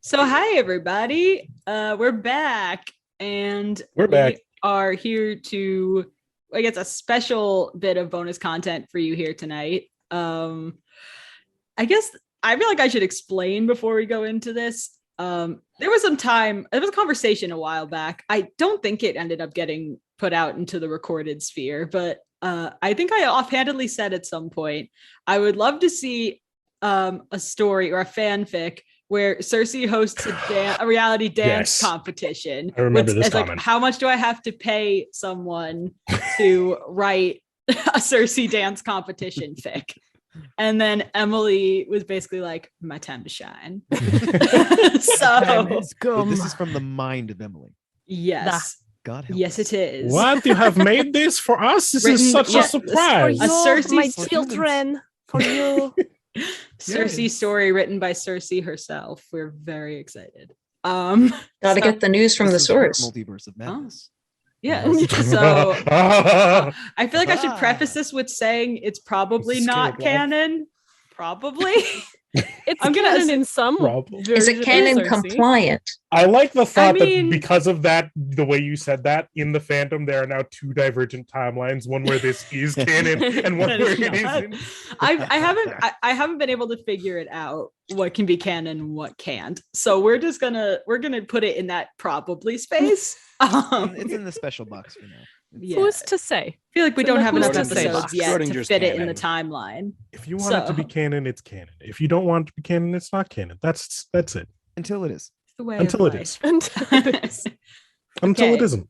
So hi everybody. We're back and We're back. we are here to I guess a special bit of bonus content for you here tonight. I guess I feel like I should explain before we go into this. There was a conversation a while back. I don't think it ended up getting put out into the recorded sphere, but I think I offhandedly said at some point I would love to see a story or a fanfic where Circe hosts a reality dance Yes. competition. I remember this It's like, comment. how much do I have to pay someone to write a Circe dance competition fic? And then Emily was basically like, my time to shine. So, So this is from the mind of Emily. yes. God help Yes, us. it is. What? You have made this for us? This is such a surprise. A Circe my for children, for you. Circe Yes. story written by Circe herself. We're very excited. Gotta So- get the news from This the is her source. multiverse of madness. Yes. So I feel like I should preface this with saying it's probably This is not scary, Bob. canon. Probably. It's I'm gonna canon ass- in some Probably. Is version it of canon Circe. compliant? I like the thought mean- that because of that, the way you said that, in the fandom, there are now two divergent timelines. One where this is canon and one That where is it not. isn't. I haven't been able to figure it out what can be canon and what can't. So we're gonna put it in that probably space. It's in the special box for now. Yeah. Who's to say? I feel like we So don't have who's enough to say episodes that? yet to Schrodinger's fit it in the canon. timeline. If you want it to be So- canon, it's canon. If you don't want it to be canon, it's not canon. That's it. Until it is. It's the way Until of it life. is. Until it Okay. isn't.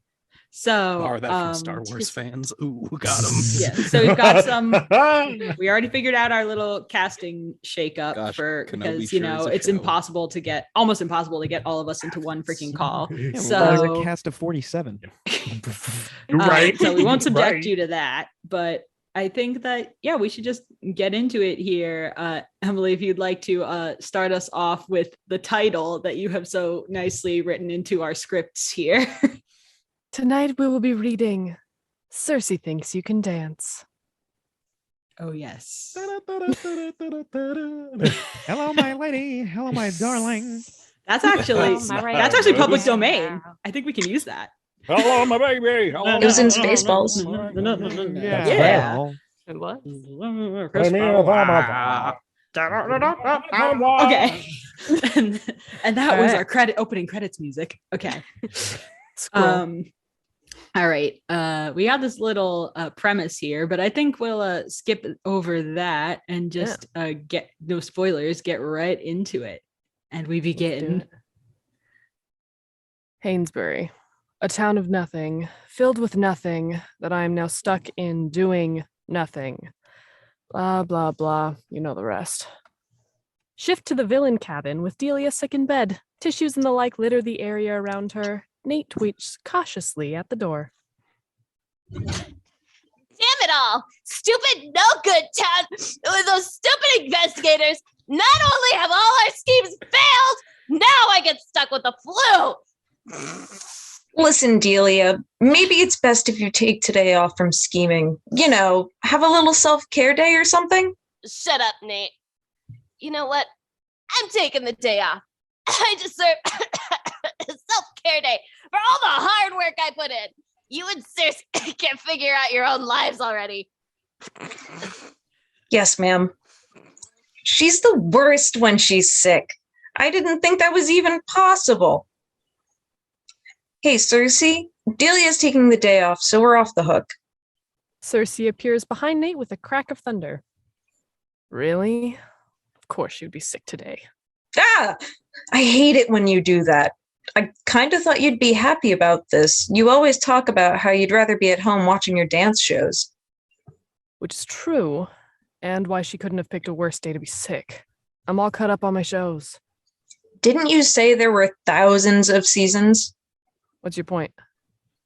So Are that from Star Wars fans? Ooh, got him. Yeah, so we've got some. We already figured out our little casting shakeup Gosh, for Kenobi because sure is a it's show. almost impossible to get all of us into one freaking call. Yeah, So- well, there's a cast of 47. You're right. So we won't subject Right. you to that, but I think that we should just get into it here. Emily, if you'd like to start us off with the title that you have so nicely written into our scripts here. Tonight we will be reading Circe Thinks You Can Dance. Oh yes. Hello, my lady. Hello, my darling. That's actually Oh, my that's actually public Yeah. domain. I think we can use that. Hello, my baby. Hello. It was in Spaceballs. Yeah. Well, And what? Okay. and that was Okay. our opening credits music. Okay. Scroll. All right. We got this little premise here, but I think we'll skip over that and just get no spoilers, get right into it. And we Let's do begin. it. Hainesbury, a town of nothing, filled with nothing, that I am now stuck in doing nothing. Blah, blah, blah. You know the rest. Shift to the villain cabin with Delia sick in bed. Tissues and the like litter the area around her. Nate tweets cautiously at the door. Damn it all! Stupid, no good town with those stupid investigators. Not only have all our schemes failed, now I get stuck with the flu. Listen, Delia, maybe it's best if you take today off from scheming. You know, have a little self-care day or something. Shut up, Nate. You know what? I'm taking the day off. I deserve a self-care day for all the hard work I put in. You and Circe can't figure out your own lives already. Yes, ma'am. She's the worst when she's sick. I didn't think that was even possible. Hey, Circe, Delia's taking the day off, so we're off the hook. Circe appears behind Nate with a crack of thunder. Really? Of course she would be sick today. Ah! I hate it when you do that. I kind of thought you'd be happy about this. You always talk about how you'd rather be at home watching your dance shows. Which is true, and why she couldn't have picked a worse day to be sick. I'm all caught up on my shows. Didn't you say there were thousands of seasons? What's your point?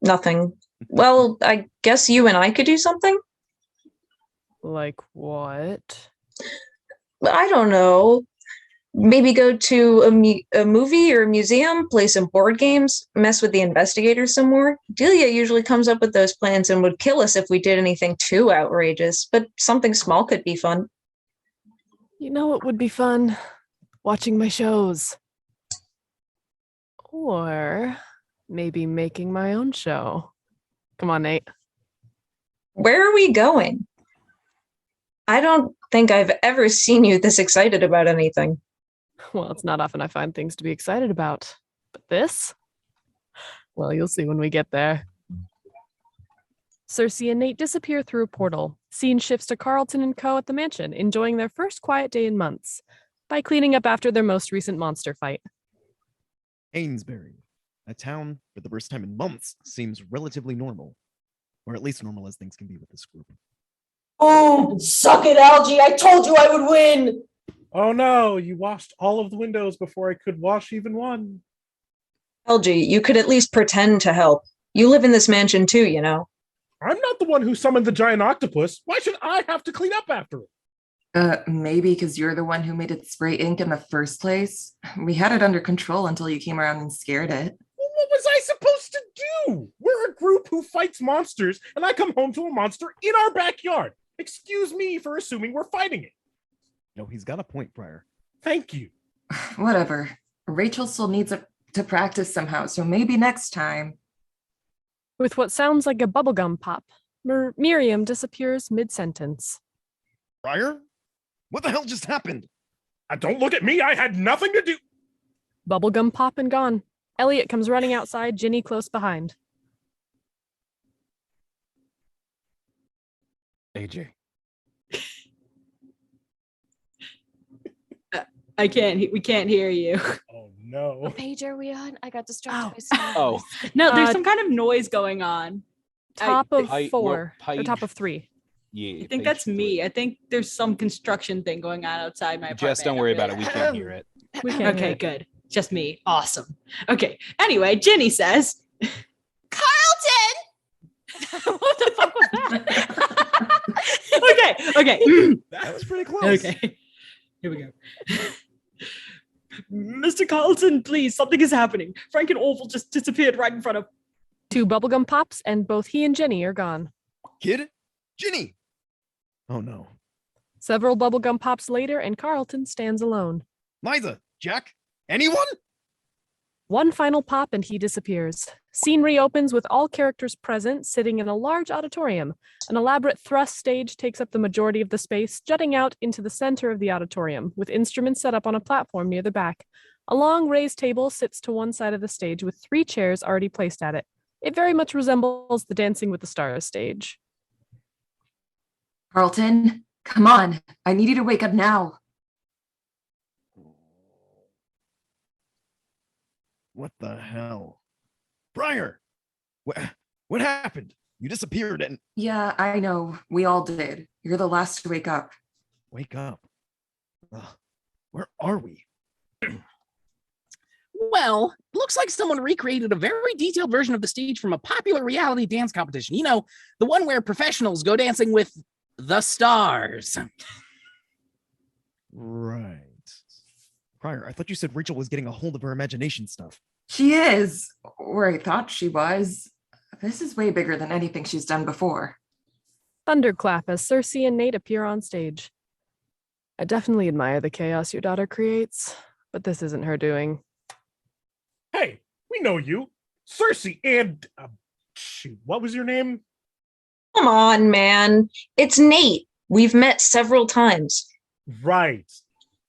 Nothing. Well, I guess you and I could do something? Like what? I don't know. Maybe go to a movie or a museum, play some board games, mess with the investigators some more. Delia usually comes up with those plans and would kill us if we did anything too outrageous, but something small could be fun. You know what would be fun? Watching my shows. Or maybe making my own show. Come on, Nate. Where are we going? I don't think I've ever seen you this excited about anything. Well, it's not often I find things to be excited about. But this? Well, you'll see when we get there. Circe and Nate disappear through a portal. Scene shifts to Carlton and Co. at the mansion, enjoying their first quiet day in months, by cleaning up after their most recent monster fight. Amesbury, a town for the first time in months, seems relatively normal. Or at least normal as things can be with this group. Oh, suck it, Algie. I told you I would win. Oh no, you washed all of the windows before I could wash even one. Algie, you could at least pretend to help. You live in this mansion too, you know. I'm not the one who summoned the giant octopus. Why should I have to clean up after it? Maybe because you're the one who made it spray ink in the first place. We had it under control until you came around and scared it. Well, what was I supposed to do? We're a group who fights monsters, and I come home to a monster in our backyard. Excuse me for assuming we're fighting it. No, he's got a point, Prior. Thank you. Whatever. Rachel still needs to practice somehow, so maybe next time. With what sounds like a bubblegum pop, Miriam disappears mid-sentence. Prior? What the hell just happened? Don't look at me. I had nothing to do. Bubblegum pop and gone. Elliot comes running outside, Ginny close behind. AJ. We can't hear you. Oh no. What page are we on? I got distracted by stuff. Oh, No, there's some kind of noise going on. Top of I- 4, well, or page- top of 3. yeah. I think page that's 3. me. I think there's some construction thing going on outside my apartment. Jess, don't worry about it. We can't hear it. We can't hear Okay, it. good. Just me. Awesome. Okay. Anyway, Ginny says, Carlton! What the fuck was that? okay. That was pretty close. Okay. Here we go. Mr. Carlton, please, something is happening. Frank and Orville just disappeared right in front of. 2 bubblegum pops, and both he and Jenny are gone. Kid? Ginny! Oh no. Several bubblegum pops later, and Carlton stands alone. Liza! Jack? Anyone? One final pop, and he disappears. Scene reopens with all characters present, sitting in a large auditorium. An elaborate thrust stage takes up the majority of the space, jutting out into the center of the auditorium, with instruments set up on a platform near the back. A long raised table sits to one side of the stage with 3 chairs already placed at it. It very much resembles the Dancing with the Stars stage. Carlton, come on. I need you to wake up now. What the hell? Prior! What happened? You disappeared and... Yeah, I know. We all did. You're the last to wake up. Wake up. Ugh, where are we? Well, looks like someone recreated a very detailed version of the stage from a popular reality dance competition. You know, the one where professionals go dancing with the stars. Right. Prior, I thought you said Rachel was getting a hold of her imagination stuff. She is, or I thought she was. This is way bigger than anything she's done before. Thunderclap as Circe and Nate appear on stage. I definitely admire the chaos your daughter creates, but this isn't her doing. Hey, we know you. Circe and... shoot, what was your name? Come on, man. It's Nate. We've met several times. Right.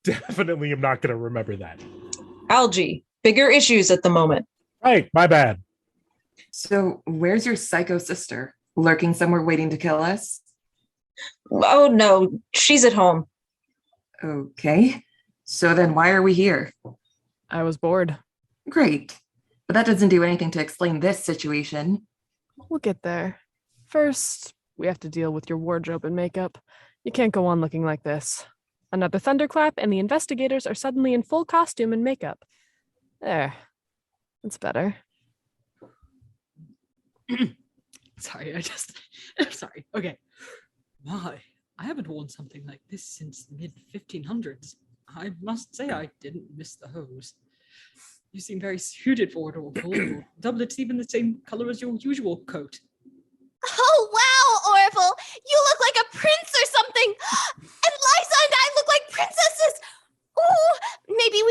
Definitely am not going to remember that. Algie, bigger issues at the moment. Right, my bad. So, where's your psycho sister? Lurking somewhere waiting to kill us? Oh, no, she's at home. Okay. So then why are we here? I was bored. Great. But that doesn't do anything to explain this situation. We'll get there. First, we have to deal with your wardrobe and makeup. You can't go on looking like this. Another thunderclap, and the investigators are suddenly in full costume and makeup. There. That's better. Sorry, I'm sorry. Okay. My, I haven't worn something like this since the mid-1500s. I must say I didn't miss the hose. You seem very suited for it, Orville. Your doublet's even the same color as your usual coat. Oh, wow, Orville. You look like a prince or something. And Liza and I look like princesses. Ooh, maybe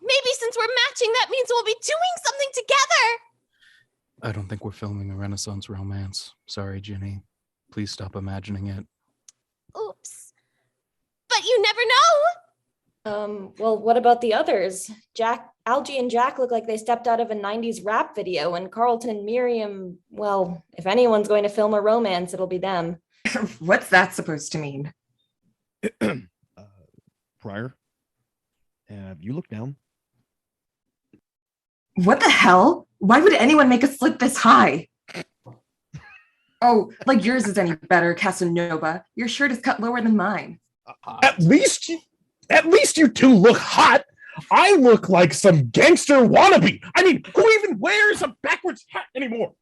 Maybe since we're matching, that means we'll be doing something together. I don't think we're filming a Renaissance romance. Sorry, Ginny. Please stop imagining it. Oops. But you never know. Well, what about the others? Algie and Jack look like they stepped out of a 90s rap video, and Carlton and Miriam, well, if anyone's going to film a romance, it'll be them. What's that supposed to mean? Prior, have you looked down? What the hell? Why would anyone make us look this high? Oh, like yours is any better, Casanova. Your shirt is cut lower than mine. At least you two look hot. I look like some gangster wannabe. I mean, who even wears a backwards hat anymore?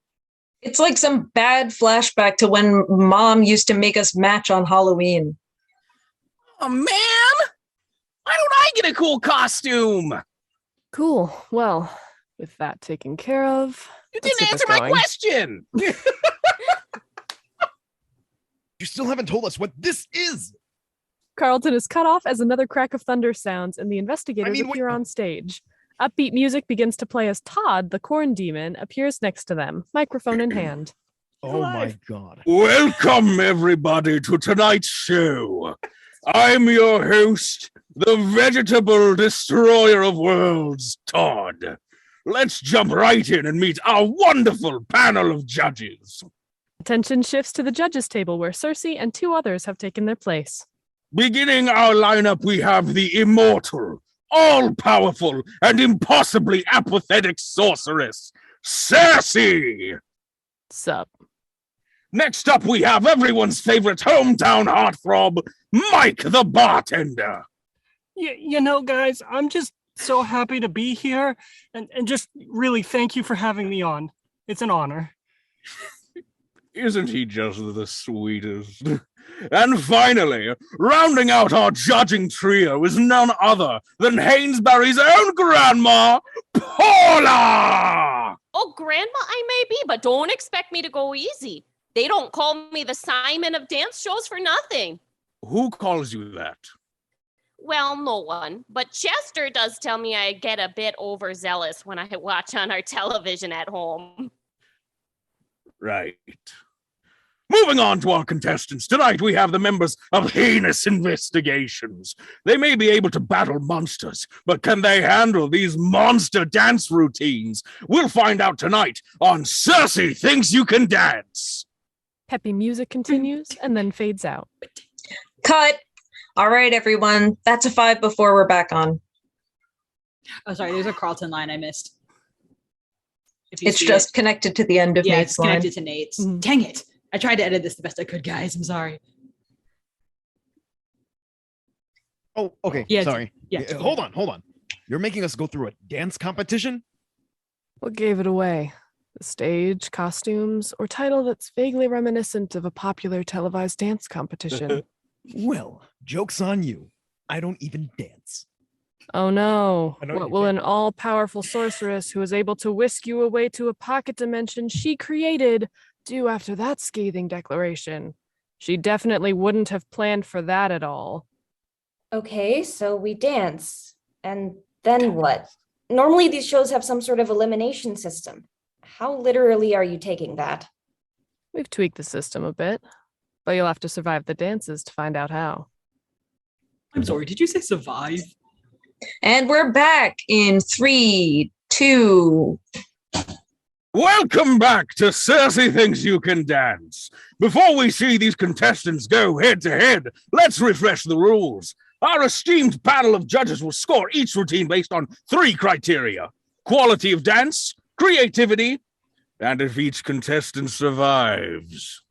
It's like some bad flashback to when Mom used to make us match on Halloween. Oh, man! Why don't I get a cool costume? Cool. Well, with that taken care of. You let's didn't get answer this my going. question! You still haven't told us what this is. Carlton is cut off as another crack of thunder sounds, and the investigators appear on stage. Upbeat music begins to play as Todd, the corn demon, appears next to them, microphone in hand. Oh my God. Welcome, everybody, to tonight's show. I'm your host, the vegetable destroyer of worlds, Todd. Let's jump right in and meet our wonderful panel of judges. Attention shifts to the judges' table where Circe and two others have taken their place. Beginning our lineup, we have the immortal, all-powerful, and impossibly apathetic sorceress, Circe! Sup. Next up, we have everyone's favorite hometown heartthrob, Mike the bartender. You know, guys, I'm just so happy to be here, and just really thank you for having me on. It's an honor. Isn't he just the sweetest? And finally, rounding out our judging trio is none other than Hainsbury's own grandma, Paula! Oh, Grandma, I may be, but don't expect me to go easy. They don't call me the Simon of dance shows for nothing. Who calls you that? Well, no one. But Chester does tell me I get a bit overzealous when I watch on our television at home. Right. Moving on to our contestants. Tonight we have the members of Heinous Investigations. They may be able to battle monsters, but can they handle these monster dance routines? We'll find out tonight on Circe Thinks You Can Dance. Peppy music continues and then fades out. Cut. All right, everyone. That's a 5 before we're back on. Oh, sorry. There's a Carlton line I missed. It's just connected to the end of Nate's it's line. connected to Nate's. Dang it. I tried to edit this the best I could, guys. I'm sorry. Oh, okay. Yeah, Sorry. yeah. Hold on. You're making us go through a dance competition? What gave it away? The stage, costumes, or title that's vaguely reminiscent of a popular televised dance competition? Well, joke's on you. I don't even dance. Oh no. I know What you will can't. an all-powerful sorceress who is able to whisk you away to a pocket dimension she created do after that scathing declaration? She definitely wouldn't have planned for that at all. Okay, so we dance. And then what? Normally these shows have some sort of elimination system. How literally are you taking that? We've tweaked the system a bit, but you'll have to survive the dances to find out how. I'm sorry. Did you say survive? And we're back in 3, 2. Welcome back to Circe Thinks You Can Dance. Before we see these contestants go head to head, let's refresh the rules. Our esteemed panel of judges will score each routine based on 3 criteria: quality of dance, creativity, and if each contestant survives.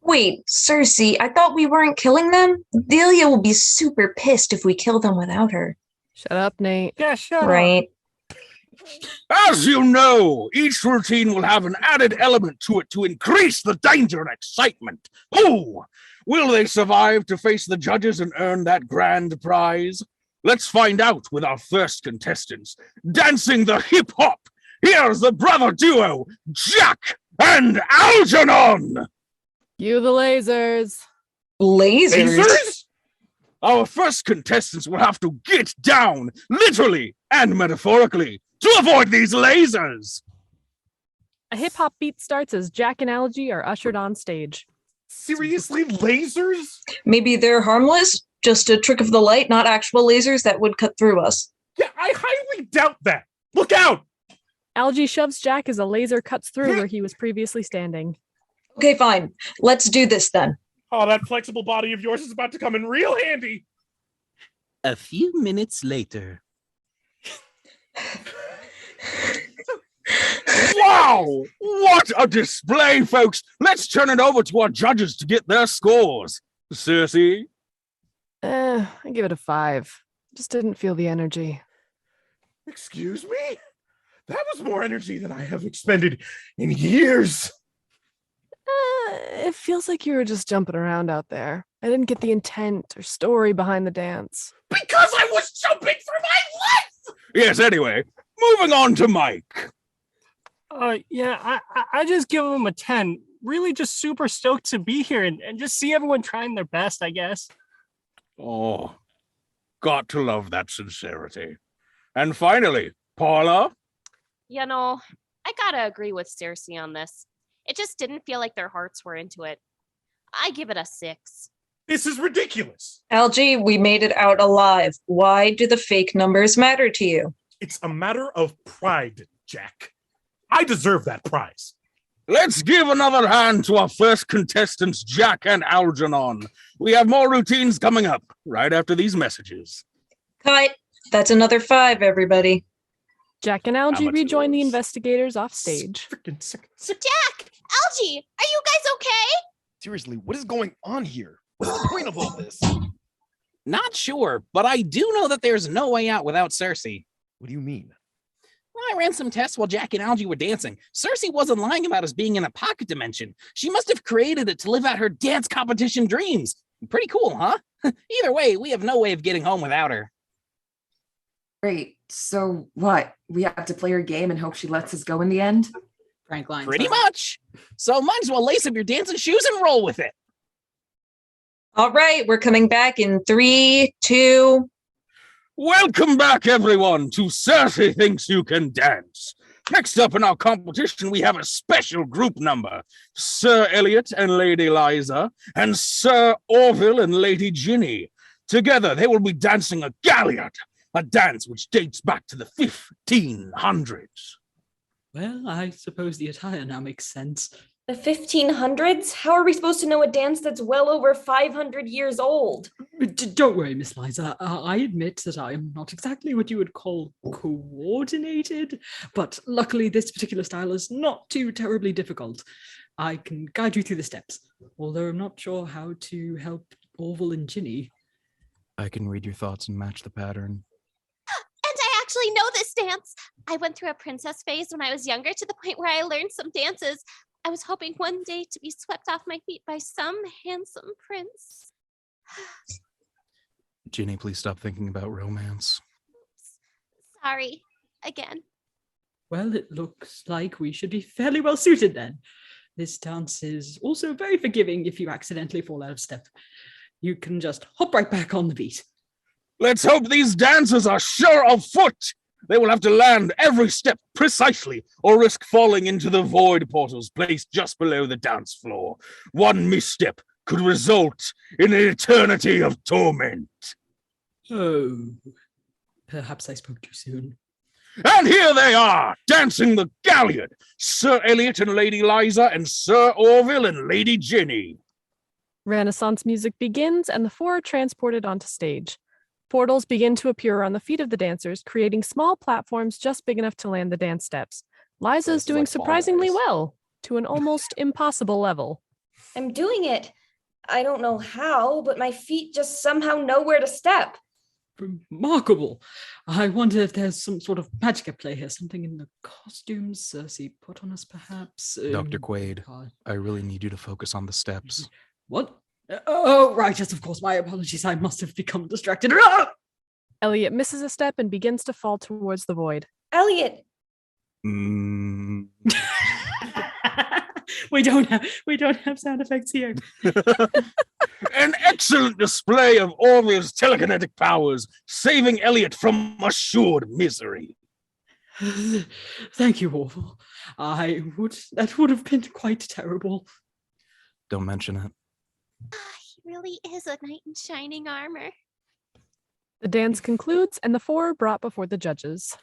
Wait, Circe, I thought we weren't killing them? Delia will be super pissed if we kill them without her. Shut up, Nate. Yeah, shut up. Right. As you know, each routine will have an added element to it to increase the danger and excitement. Oh, will they survive to face the judges and earn that grand prize? Let's find out with our first contestants. Dancing the hip-hop, here's the brother duo, Jack and Algernon! Cue the lasers. Lasers? Lasers? Our first contestants will have to get down, literally and metaphorically, to avoid these lasers. A hip hop beat starts as Jack and Algie are ushered on stage. Seriously, lasers? Maybe they're harmless, just a trick of the light, not actual lasers that would cut through us. Yeah, I highly doubt that. Look out! Algie shoves Jack as a laser cuts through where he was previously standing. Okay, fine. Let's do this then. Oh, that flexible body of yours is about to come in real handy. A few minutes later. Wow! What a display, folks! Let's turn it over to our judges to get their scores. Circe? I give it a 5. Just didn't feel the energy. Excuse me? That was more energy than I have expended in years. It feels like you were just jumping around out there. I didn't get the intent or story behind the dance. Because I was jumping for my life! Yes, anyway, moving on to Mike. Yeah, I just give them a 10. Really just super stoked to be here and just see everyone trying their best, I guess. Oh, got to love that sincerity. And finally, Paula? You know, I gotta agree with Circe on this. It just didn't feel like their hearts were into it. I give it a 6. This is ridiculous. Algie, we made it out alive. Why do the fake numbers matter to you? It's a matter of pride, Jack. I deserve that prize. Let's give another hand to our first contestants, Jack and Algernon. We have more routines coming up right after these messages. Cut. That's another 5, everybody. Jack and Algie Amateurs. rejoin the investigators off stage. Freaking sick. Jack! Algie! Are you guys okay? Seriously, what is going on here? What's the point of all this? Not sure, but I do know that there's no way out without Circe. What do you mean? Well, I ran some tests while Jack and Algie were dancing. Circe wasn't lying about us being in a pocket dimension. She must have created it to live out her dance competition dreams. Pretty cool, huh? Either way, we have no way of getting home without her. Great. So what? We have to play her game and hope she lets us go in the end? Frank Lyons. Pretty much. So might as well lace up your dancing shoes and roll with it. All right, we're coming back in 3, 2. Welcome back, everyone, to Circe Thinks You Can Dance. Next up in our competition, we have a special group number. Sir Elliot and Lady Liza, and Sir Orville and Lady Ginny. Together, they will be dancing a galliard, a dance which dates back to the 1500s. Well, I suppose the attire now makes sense. The 1500s? How are we supposed to know a dance that's well over 500 years old? Don't worry, Miss Liza. I admit that I am not exactly what you would call coordinated, but luckily this particular style is not too terribly difficult. I can guide you through the steps, although I'm not sure how to help Orville and Ginny. I can read your thoughts and match the pattern. And I actually know this dance. I went through a princess phase when I was younger to the point where I learned some dances. I was hoping one day to be swept off my feet by some handsome prince. Ginny, please stop thinking about romance. Sorry, again. Well, it looks like we should be fairly well suited then. This dance is also very forgiving if you accidentally fall out of step. You can just hop right back on the beat. Let's hope these dancers are sure of foot. They will have to land every step precisely or risk falling into the void portals placed just below the dance floor. One misstep could result in an eternity of torment. Oh, perhaps I spoke too soon. And here they are, dancing the galliard, Sir Elliot and Lady Liza, and Sir Orville and Lady Ginny. Renaissance music begins and the four are transported onto stage. Portals begin to appear on the feet of the dancers, creating small platforms just big enough to land the dance steps. Liza's doing surprisingly well, to an almost impossible level. I'm doing it. I don't know how, but my feet just somehow know where to step. Remarkable. I wonder if there's some sort of magic at play here, something in the costumes Circe put on us, perhaps. Dr. Quaid, I really need you to focus on the steps. What? Oh, right, yes, of course. My apologies. I must have become distracted. Elliot misses a step and begins to fall towards the void. Elliot! We don't have sound effects here. An excellent display of Orville's telekinetic powers, saving Elliot from assured misery. Thank you, Orville. That would have been quite terrible. Don't mention it. He really is a knight in shining armor. The dance concludes, and the four are brought before the judges.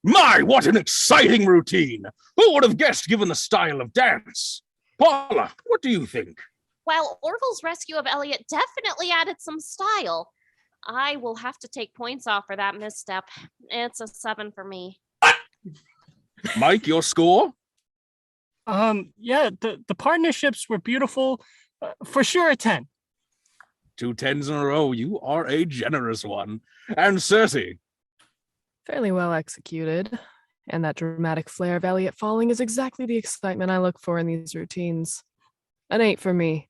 My, what an exciting routine! Who would have guessed given the style of dance? Paula, what do you think? While Orville's rescue of Elliot definitely added some style, I will have to take points off for that misstep. It's a 7 for me. Mike, your score? Yeah, the partnerships were beautiful. For sure, a 10. 2 10s in a row. You are a generous one. And Circe? Fairly well executed. And that dramatic flair of Elliot falling is exactly the excitement I look for in these routines. An 8 for me.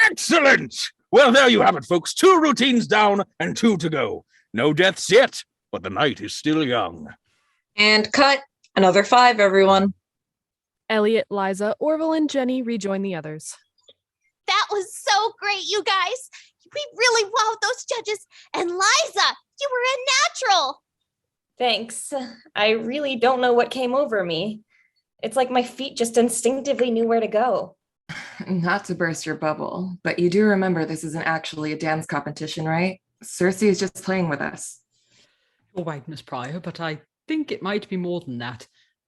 Excellent! Well, there you have it, folks. 2 routines down and 2 to go. No deaths yet, but the night is still young. And cut. Another 5, everyone. Elliot, Liza, Orville, and Jenny rejoin the others. That was so great, you guys. We really wowed those judges. And Liza, you were a natural. Thanks. I really don't know what came over me. It's like my feet just instinctively knew where to go. Not to burst your bubble, but you do remember this isn't actually a dance competition, right? Circe is just playing with us. You're right, Miss Pryor, but I think it might be more than that.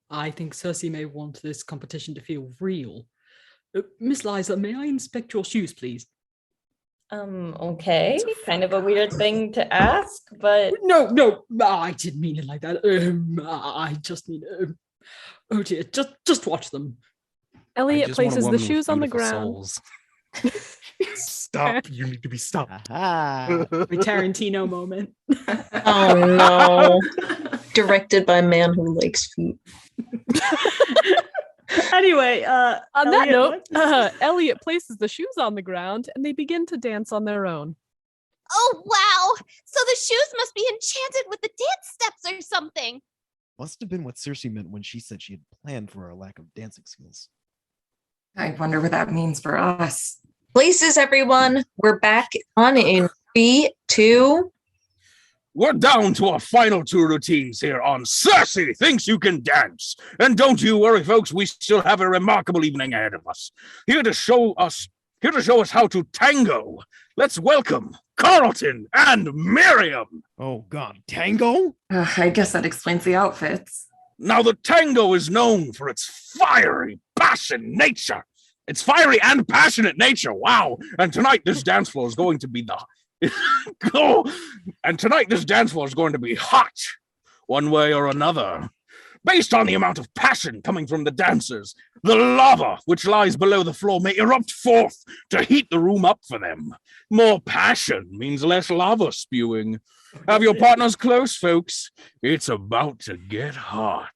I think Circe may want this competition to feel real. Miss Liza, may I inspect your shoes, please? Okay. Kind of a weird thing to ask, but... No, I didn't mean it like that. I just mean... oh dear, just watch them. Elliot places the shoes on the ground. Stop. You need to be stopped. A Tarantino moment. Oh no. Directed by a man who likes feet. Anyway, on that note, Elliot places the shoes on the ground and they begin to dance on their own. Oh, wow. So the shoes must be enchanted with the dance steps or something. Must have been what Circe meant when she said she had planned for our lack of dancing skills. I wonder what that means for us. Places, everyone. We're back on in 3, 2. We're down to our final 2 routines here on Circe Thinks You Can Dance. And don't you worry, folks, we still have a remarkable evening ahead of us. Here to show us how to tango. Let's welcome Carlton and Miriam. Oh God, tango? I guess that explains the outfits. Now, the tango is known for its fiery, nature. It's fiery and passionate nature. Wow. And tonight, this dance floor is going to be hot, one way or another. Based on the amount of passion coming from the dancers, the lava which lies below the floor may erupt forth to heat the room up for them. More passion means less lava spewing. Have your partners close, folks. It's about to get hot.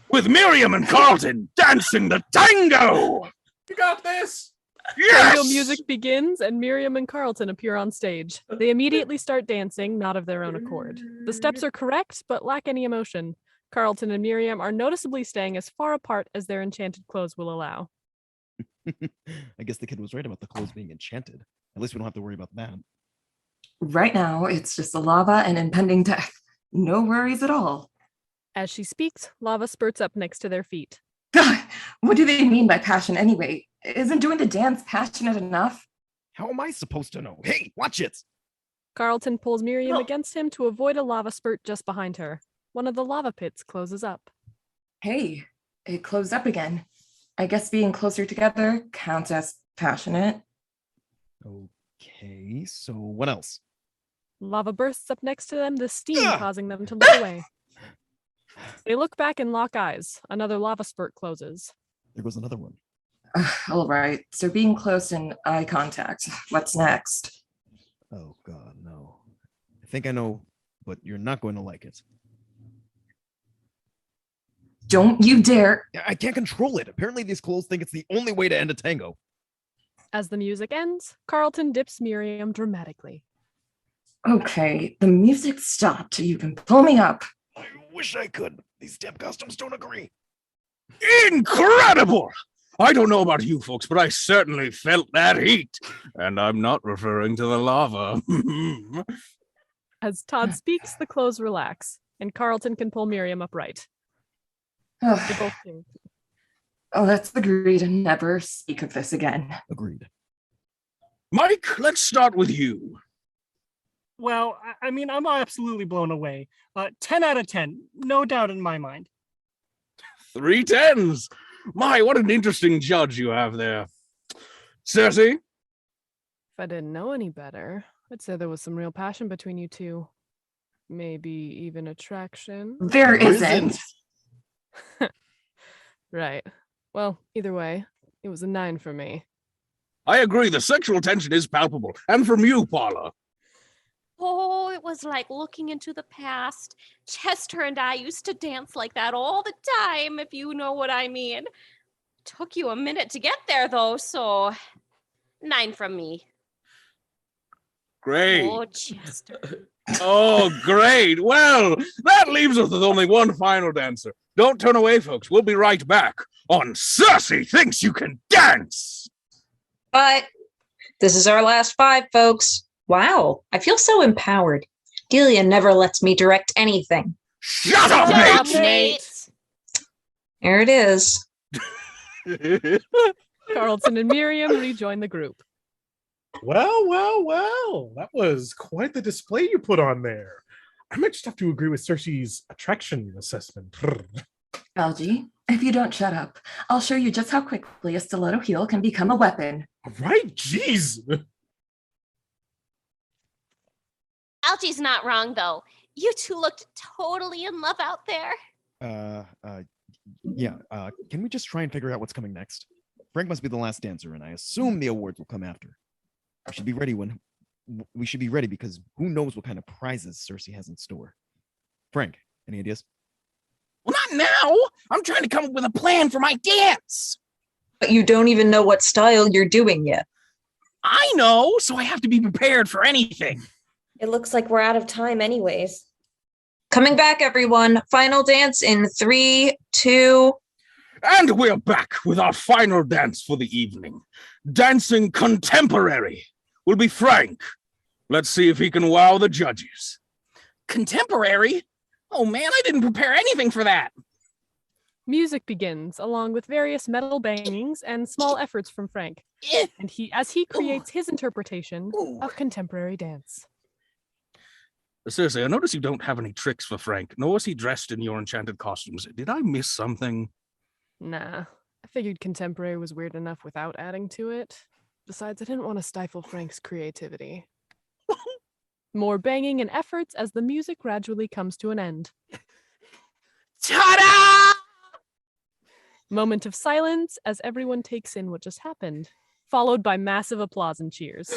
With Miriam and Carlton dancing the tango. You got this. Yes! Tango music begins and Miriam and Carlton appear on stage. They immediately start dancing, not of their own accord. The steps are correct, but lack any emotion. Carlton and Miriam are noticeably staying as far apart as their enchanted clothes will allow. I guess the kid was right about the clothes being enchanted. At least we don't have to worry about that. Right now, it's just the lava and impending death. No worries at all. As she speaks, lava spurts up next to their feet. God, what do they mean by passion anyway? Isn't doing the dance passionate enough? How am I supposed to know? Hey, watch it! Carlton pulls Miriam against him to avoid a lava spurt just behind her. One of the lava pits closes up. Hey, it closed up again. I guess being closer together counts as passionate. Okay, so what else? Lava bursts up next to them, the steam causing them to look away. They look back and lock eyes. Another lava spurt closes. There goes another one. All right, so being close and eye contact. What's next? Oh God, no. I think I know, but you're not going to like it. Don't you dare! I can't control it. Apparently these clothes think it's the only way to end a tango. As the music ends, Carlton dips Miriam dramatically. Okay, the music stopped. You can pull me up. I wish I could. These damn costumes don't agree. Incredible! I don't know about you folks, but I certainly felt that heat. And I'm not referring to the lava. As Todd speaks, the clothes relax, and Carlton can pull Miriam upright. They Oh, both do. let's agree to never speak of this again. Agreed. Mike, let's start with you. Well, I mean, I'm absolutely blown away. 10 out of 10, no doubt in my mind. 3 10s. My, what an interesting judge you have there. Circe? If I didn't know any better, I'd say there was some real passion between you two. Maybe even attraction. There isn't. Right. Well, either way, it was a 9 for me. I agree, the sexual tension is palpable. And from you, Paula. Oh, it was like looking into the past. Chester and I used to dance like that all the time, if you know what I mean. Took you a minute to get there, though, so 9 from me. Great. Oh, Chester. Oh, great. Well, that leaves us with only one final dancer. Don't turn away, folks. We'll be right back on Circe Thinks You Can Dance. But this is our last 5, folks. Wow, I feel so empowered. Delia never lets me direct anything. Shut up, Nate! Nate! There it is. Carlton and Miriam rejoin the group. Well. That was quite the display you put on there. I might just have to agree with Circe's attraction assessment. Algie, if you don't shut up, I'll show you just how quickly a stiletto heel can become a weapon. Right? Jeez. Algie's not wrong, though. You two looked totally in love out there. Yeah. Can we just try and figure out what's coming next? Frank must be the last dancer, and I assume the awards will come after. We should be ready because who knows what kind of prizes Circe has in store. Frank, any ideas? Well, not now. I'm trying to come up with a plan for my dance. But you don't even know what style you're doing yet. I know, so I have to be prepared for anything. It looks like we're out of time anyways. Coming back, everyone. Final dance in 3, 2. And we're back with our final dance for the evening. Dancing contemporary will be Frank. Let's see if he can wow the judges. Contemporary? Oh man, I didn't prepare anything for that. Music begins, along with various metal bangings and small efforts from Frank. And as he creates his interpretation of contemporary dance. Circe, I notice you don't have any tricks for Frank, nor is he dressed in your enchanted costumes. Did I miss something? Nah, I figured contemporary was weird enough without adding to it. Besides, I didn't want to stifle Frank's creativity. More banging and efforts as the music gradually comes to an end. Ta-da! Moment of silence as everyone takes in what just happened, followed by massive applause and cheers.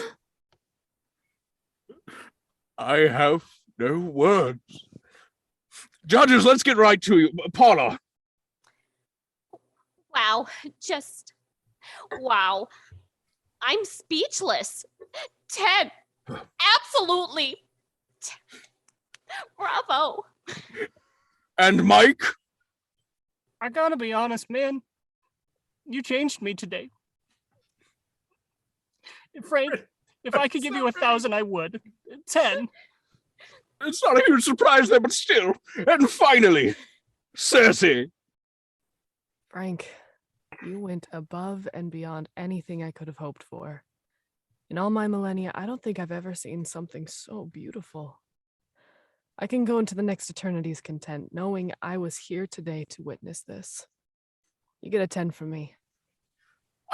I have no words. Judges, let's get right to you. Paula. Wow, just wow. I'm speechless. 10. Absolutely. Bravo. And Mike? I gotta be honest, man. You changed me today. Frank, if I could give you 1,000, I would. 10. It's not a huge surprise there, but still. And finally, Circe. Frank, you went above and beyond anything I could have hoped for. In all my millennia, I don't think I've ever seen something so beautiful. I can go into the next eternity's content, knowing I was here today to witness this. You get a 10 from me.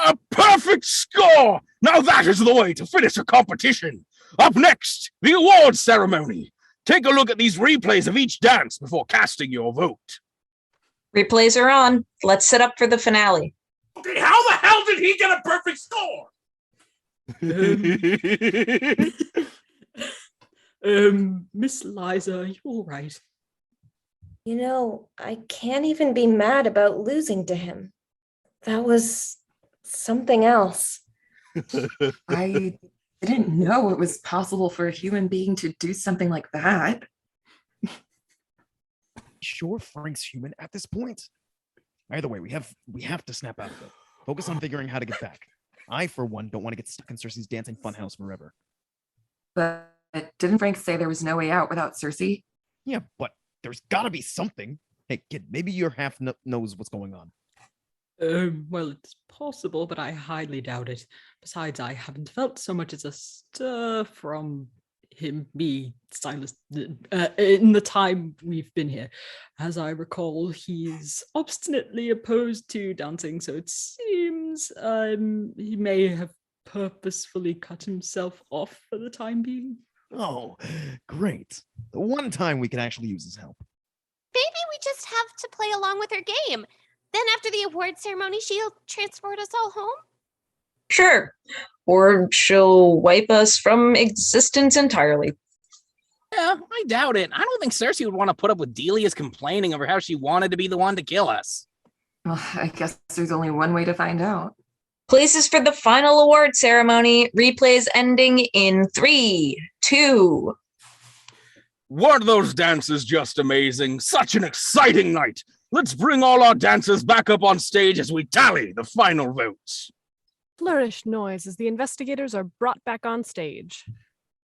A perfect score! Now that is the way to finish a competition. Up next, the awards ceremony. Take a look at these replays of each dance before casting your vote. Replays are on. Let's set up for the finale. Okay, how the hell did he get a perfect score? Miss Liza, you all right? You know, I can't even be mad about losing to him. That was something else. I didn't know it was possible for a human being to do something like that. Sure, Frank's human at this point. Either way, we have to snap out of it. Focus on figuring how to get back. I, for one, don't want to get stuck in Circe's dancing funhouse forever. But didn't Frank say there was no way out without Circe? Yeah, but there's gotta be something. Hey, kid, maybe your half knows what's going on. Well, it's possible, but I highly doubt it. Besides, I haven't felt so much as a stir from Silas, in the time we've been here. As I recall, he's obstinately opposed to dancing, so it seems he may have purposefully cut himself off for the time being. Oh, great. The one time we can actually use his help. Maybe we just have to play along with her game. Then after the award ceremony, she'll transport us all home? Sure. Or she'll wipe us from existence entirely. Yeah, I doubt it. I don't think Circe would want to put up with Delia's complaining over how she wanted to be the one to kill us. Well, I guess there's only one way to find out. Places for the final award ceremony. Replays ending in 3, 2. Weren't those dances just amazing? Such an exciting night. Let's bring all our dancers back up on stage as we tally the final votes. Flourish noise as the investigators are brought back on stage.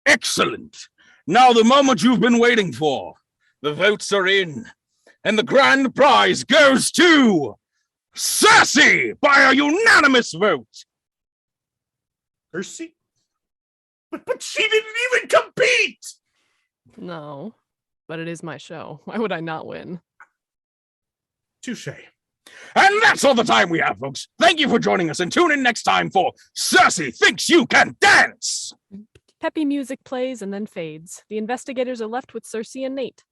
Excellent. Now the moment you've been waiting for. The votes are in. And the grand prize goes to Circe by a unanimous vote. Circe? But she didn't even compete! No, but it is my show. Why would I not win? Touche. And that's all the time we have, folks. Thank you for joining us, and tune in next time for Circe Thinks You Can Dance! Peppy music plays and then fades. The investigators are left with Circe and Nate.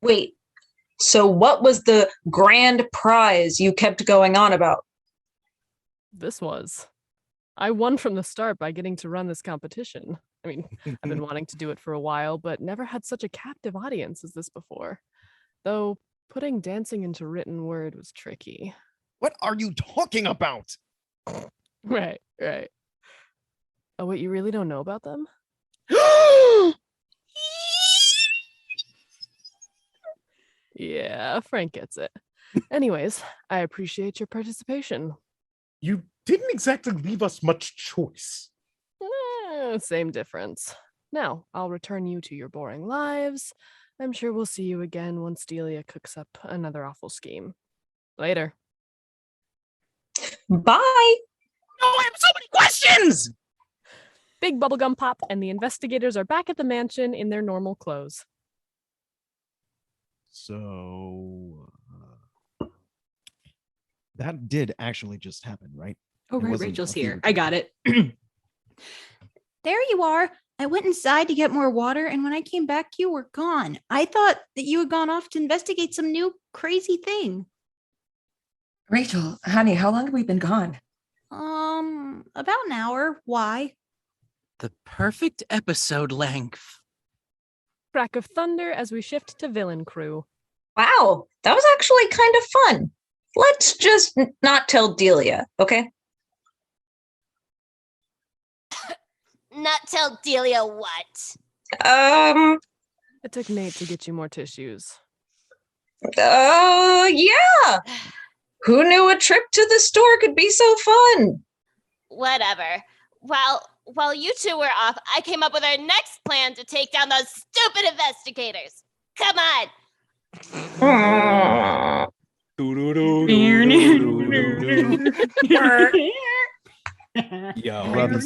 Wait, so what was the grand prize you kept going on about? I won from the start by getting to run this competition. I mean, I've been wanting to do it for a while, but never had such a captive audience as this before. Though putting dancing into written word was tricky. What are you talking about? Right. Oh, wait, you really don't know about them? Yeah, Frank gets it. Anyways, I appreciate your participation. You didn't exactly leave us much choice. Same difference. Now, I'll return you to your boring lives. I'm sure we'll see you again once Delia cooks up another awful scheme. Later. Bye! No, I have so many questions! Big bubblegum pop, and the investigators are back at the mansion in their normal clothes. So, that did actually just happen, right? Oh, It right, wasn't Rachel's a fever here. I got it. There you are. I went inside to get more water, and when I came back, you were gone. I thought that you had gone off to investigate some new crazy thing. Rachel, honey, how long have we been gone? About an hour. Why? The perfect episode length. Crack of thunder as we shift to villain crew. Wow, that was actually kind of fun. Let's just not tell Delia, okay? Not tell Delia what? It took Nate to get you more tissues. Yeah. Who knew a trip to the store could be so fun? Whatever. While you two were off, I came up with our next plan to take down those stupid investigators. Come on. Yo, bravo.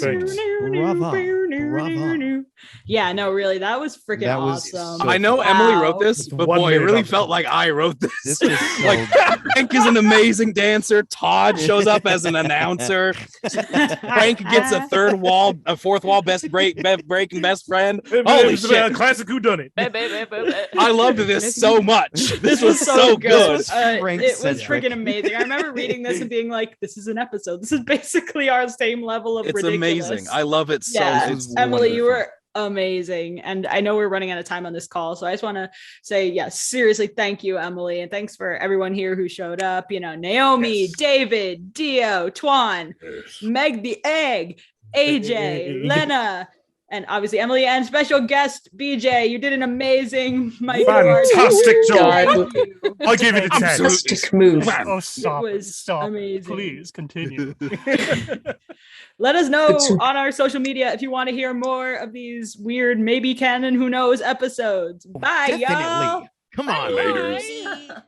Yeah, no, really, that was freaking That was awesome. so I know Emily wrote this, It's but 1 boy, it minute really of- felt like I wrote this. This was so Like, Frank is an amazing dancer. Todd shows up as an announcer. Frank gets a fourth wall best break and best friend. Holy It's a shit. classic whodunit. I loved this so much. This was so good. Frank It was centric. freaking amazing. I remember reading this and being like, "This is an episode. This is basically our same level of It's ridiculous." amazing. I love it so Yeah, much. Emily, you wonderful. were amazing, and I know we're running out of time on this call, so I just want to say, yes, seriously, thank you, Emily, and thanks for everyone here who showed up. You know, Naomi, Yes. David, Dio, Toan, Meg the Egg, AJ, Lena. And obviously Emily and special guest BJ, you did an amazing fantastic job. Thank you. I'll give it a 10. Fantastic move. Oh, stop. It was Stop. amazing. Please continue. Let us know It's- on our social media if you want to hear more of these weird, maybe canon, who knows episodes. Bye, y'all. Definitely. Come on. Later.